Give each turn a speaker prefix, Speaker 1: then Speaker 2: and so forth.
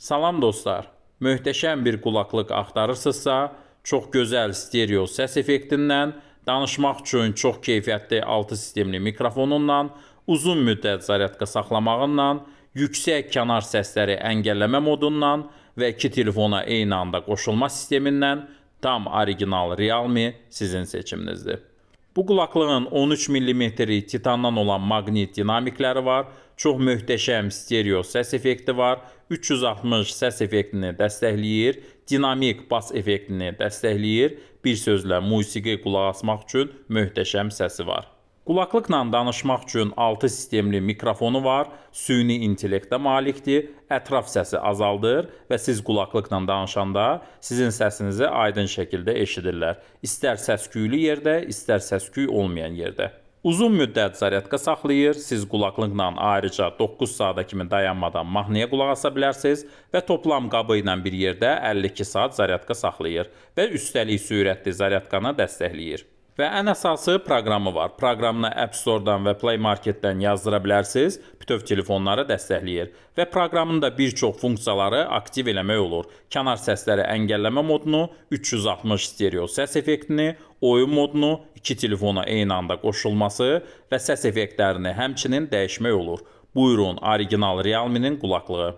Speaker 1: Salam dostlar, möhtəşəm bir qulaqlıq axtarırsınızsa, çox gözəl stereo səs effektindən, danışmaq üçün çox keyfiyyətli 6 sistemli mikrofonundan, uzun müddət zaryadka saxlamağından, yüksək kənar səsləri əngəlləmə modundan və 2 telefona eyni anda qoşulma sistemindən tam orijinal Realme sizin seçiminizdir. Bu qulaqlığın 13 mm titandan olan maqnit dinamikləri var, çox möhtəşəm stereo səs effekti var, 360 səs effektini dəstəkləyir, dinamik bas effektini dəstəkləyir, bir sözlə musiqi qulaq asmaq üçün möhtəşəm səsi var. Qulaqlıqla danışmaq üçün 6 sistemli mikrofonu var, süni intellektə malikdir, ətraf səsi azaldır və siz qulaqlıqla danışanda sizin səsinizi aydın şəkildə eşidirlər. İstər səsküylü yerdə, istər səsküy olmayan yerdə. Uzun müddət zaryadka saxlayır, siz qulaqlıqla ayrıca 9 saata kimi dayanmadan mahnıya qulaq asa bilərsiniz və toplam qabı ilə bir yerdə 52 saat zaryadka saxlayır və üstəlik sürətli zaryadkanı dəstəkləyir. Və ən əsası proqramı var. Proqramını App Store-dan və Play Market-dən yazdıra bilərsiniz, bütöv telefonları dəstəkləyir. Və proqramın da bir çox funksiyaları aktiv eləmək olur. Kənar səsləri əngəlləmə modunu, 360 stereo səs effektini, oyun modunu, 2 telefona eyni anda qoşulması və səs effektlərini həmçinin dəyişmək olur. Buyurun, orijinal Realme-nin qulaqlığı.